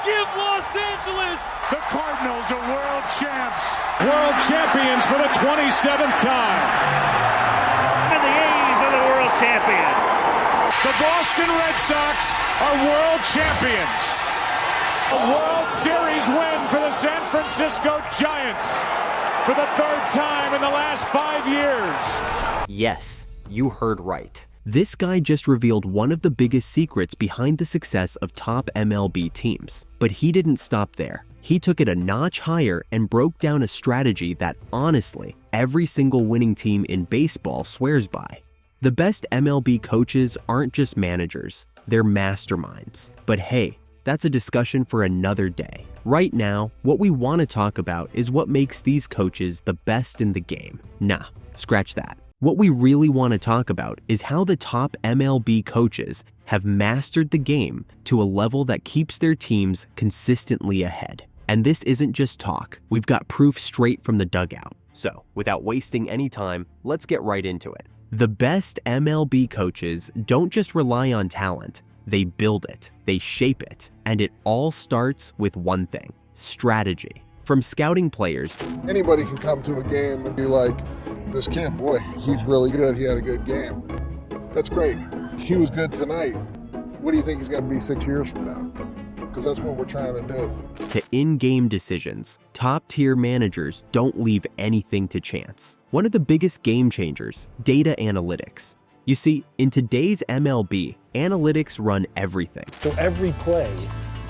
Give Los Angeles. The Cardinals are world champs. World champions for the 27th time. And the A's are the world champions. The Boston Red Sox are world champions. A World Series win for the San Francisco Giants for the third time in the last 5 years. Yes, you heard right. This guy just revealed one of the biggest secrets behind the success of top MLB teams. But he didn't stop there. He took it a notch higher and broke down a strategy that, honestly, every single winning team in baseball swears by. The best MLB coaches aren't just managers, they're masterminds. But hey, that's a discussion for another day. Right now, what we want to talk about is what makes these coaches the best in the game. Nah, scratch that. What we really want to talk about is how the top MLB coaches have mastered the game to a level that keeps their teams consistently ahead. And this isn't just talk, we've got proof straight from the dugout. So, without wasting any time, let's get right into it. The best MLB coaches don't just rely on talent, they build it, they shape it, and it all starts with one thing: strategy. From scouting players, anybody can come to a game and be like, this kid, boy, he's really good, he had a good game. That's great. He was good tonight. What do you think he's going to be 6 years from now? Because that's what we're trying to do. To in-game decisions, top-tier managers don't leave anything to chance. One of the biggest game changers, data analytics. You see, in today's MLB, analytics run everything. So every play,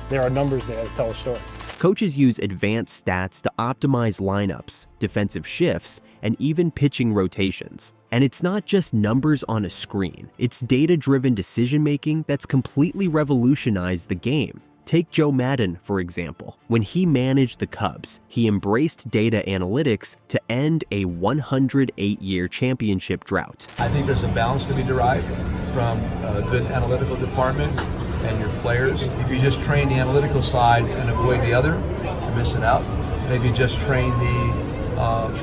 there are numbers there that tell a story. Coaches use advanced stats to optimize lineups, defensive shifts, and even pitching rotations. And it's not just numbers on a screen, it's data-driven decision-making that's completely revolutionized the game. Take Joe Madden, for example. When he managed the Cubs, he embraced data analytics to end a 108-year championship drought. I think there's a balance to be derived from a good analytical department and your players. If you just train the analytical side and avoid the other, you're missing out. And if you just train the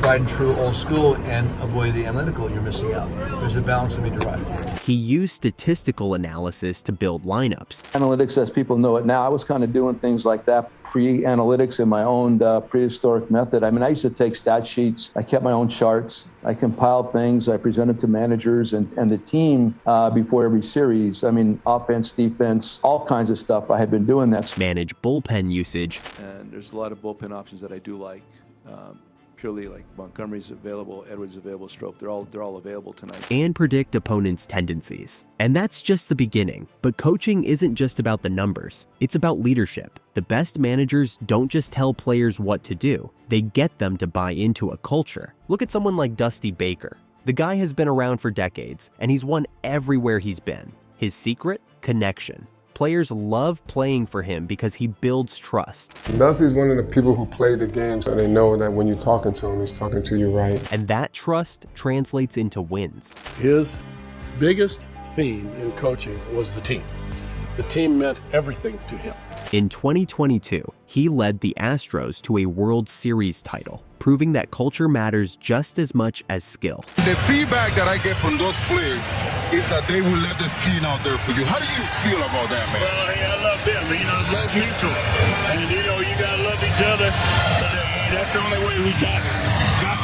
tried and true old school and avoid the analytical, you're missing out. There's a balance to be derived. He used statistical analysis to build lineups. Analytics as people know it now, I was kind of doing things like that pre-analytics in my own prehistoric method. I mean, I used to take stat sheets, I kept my own charts, I compiled things, I presented to managers and the team before every series. I mean, offense, defense, all kinds of stuff. I had been doing that. Manage bullpen usage. And there's a lot of bullpen options that I do like. Purely like Montgomery's available, Edwards available, Strope, they're all available tonight. And predict opponents' tendencies. And that's just the beginning. But coaching isn't just about the numbers, it's about leadership. The best managers don't just tell players what to do, they get them to buy into a culture. Look at someone like Dusty Baker. The guy has been around for decades, and he's won everywhere he's been. His secret? Connection. Players love playing for him because he builds trust. Dusty's one of the people who play the game, so they know that when you're talking to him, he's talking to you right. And that trust translates into wins. His biggest theme in coaching was the team. The team meant everything to him. In 2022, he led the Astros to a World Series title, proving that culture matters just as much as skill. The feedback that I get from those players is that they will let the skin out there for you. How do you feel about that, man? Well, hey, I love them. Love's mutual. And, you got to love each other. That's the only way we got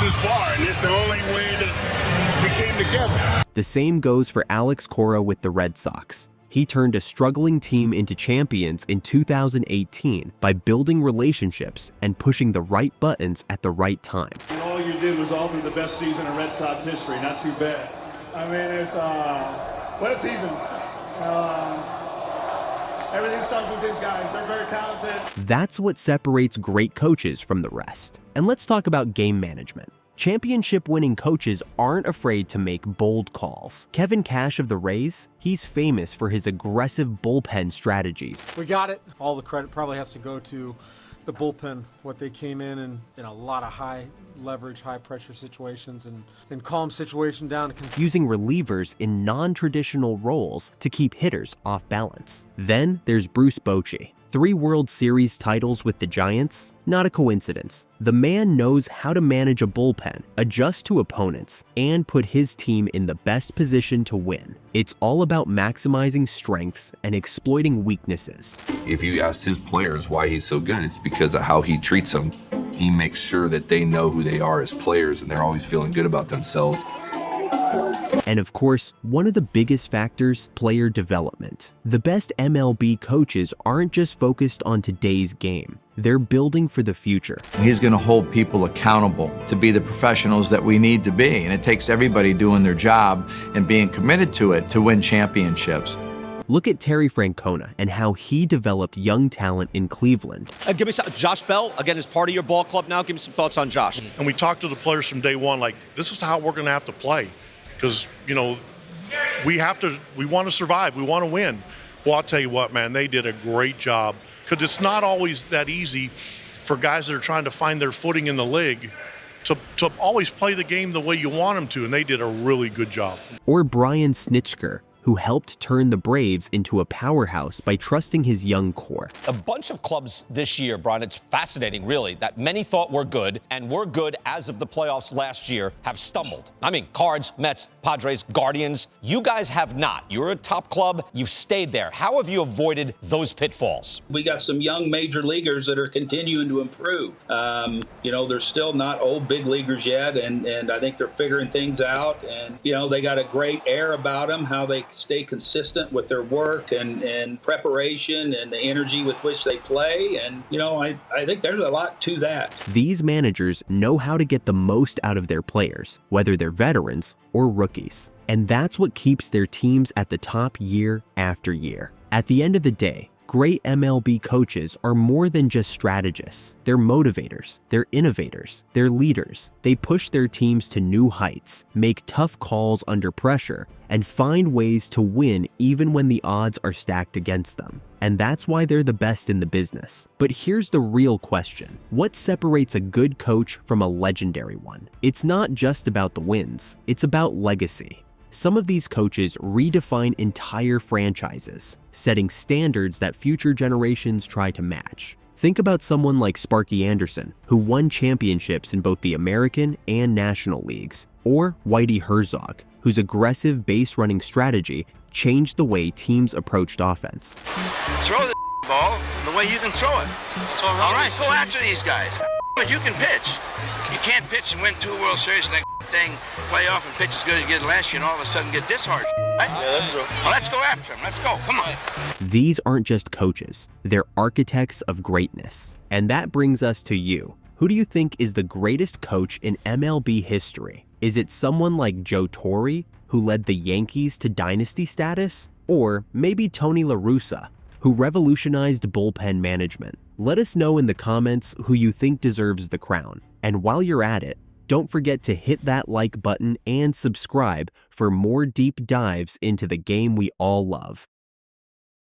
this far, and it's the only way that we came together. The same goes for Alex Cora with the Red Sox. He turned a struggling team into champions in 2018 by building relationships and pushing the right buttons at the right time. And all you did was alter the best season in Red Sox history. Not too bad. I mean, it's what a season. Everything starts with these guys. They're very talented. That's what separates great coaches from the rest. And let's talk about game management. Championship-winning coaches aren't afraid to make bold calls. Kevin Cash of the Rays, he's famous for his aggressive bullpen strategies. We got it. All the credit probably has to go to the bullpen, what they came in a lot of high leverage, high pressure situations and calm situation down. Using relievers in non-traditional roles to keep hitters off balance. Then there's Bruce Bochy. 3 World Series titles with the Giants? Not a coincidence. The man knows how to manage a bullpen, adjust to opponents, and put his team in the best position to win. It's all about maximizing strengths and exploiting weaknesses. If you ask his players why he's so good, it's because of how he treats them. He makes sure that they know who they are as players and they're always feeling good about themselves. And of course, one of the biggest factors, player development. The best MLB coaches aren't just focused on today's game. They're building for the future. He's going to hold people accountable to be the professionals that we need to be. And it takes everybody doing their job and being committed to it to win championships. Look at Terry Francona and how he developed young talent in Cleveland. Give me some, Josh Bell, again, is part of your ball club now. Give me some thoughts on Josh. And we talked to the players from day one, like, this is how we're going to have to play. Because, you know, we want to survive. We want to win. Well, I'll tell you what, man, they did a great job. Because it's not always that easy for guys that are trying to find their footing in the league to always play the game the way you want them to. And they did a really good job. Or Brian Snitker, who helped turn the Braves into a powerhouse by trusting his young core. A bunch of clubs this year, Brian, it's fascinating, really, that many thought were good, and were good as of the playoffs last year, have stumbled. I mean, Cards, Mets, Padres, Guardians. You guys have not. You're a top club. You've stayed there. How have you avoided those pitfalls? We got some young major leaguers that are continuing to improve. You know, they're still not old big leaguers yet, and I think they're figuring things out. And, you know, they got a great air about them, how they stay consistent with their work and preparation and the energy with which they play. And, you know, I think there's a lot to that. These managers know how to get the most out of their players, whether they're veterans or rookies. And that's what keeps their teams at the top year after year. At the end of the day, great MLB coaches are more than just strategists. They're motivators, they're innovators, they're leaders. They push their teams to new heights, make tough calls under pressure, and find ways to win even when the odds are stacked against them. And that's why they're the best in the business. But here's the real question. What separates a good coach from a legendary one? It's not just about the wins, it's about legacy. Some of these coaches redefine entire franchises, setting standards that future generations try to match. Think about someone like Sparky Anderson, who won championships in both the American and National Leagues, or Whitey Herzog, whose aggressive base-running strategy changed the way teams approached offense. Throw the ball the way you can throw it. All right, go after these guys. But you can pitch. You can't pitch and win 2 World Series and then thing play off and pitch as good as you did last year and all of a sudden get disheartened. Right? Yeah, that's true. Well, let's go after him. Let's go. Come on. These aren't just coaches. They're architects of greatness. And that brings us to you. Who do you think is the greatest coach in MLB history? Is it someone like Joe Torre, who led the Yankees to dynasty status? Or maybe Tony La Russa, who revolutionized bullpen management? Let us know in the comments who you think deserves the crown. And while you're at it, don't forget to hit that like button and subscribe for more deep dives into the game we all love.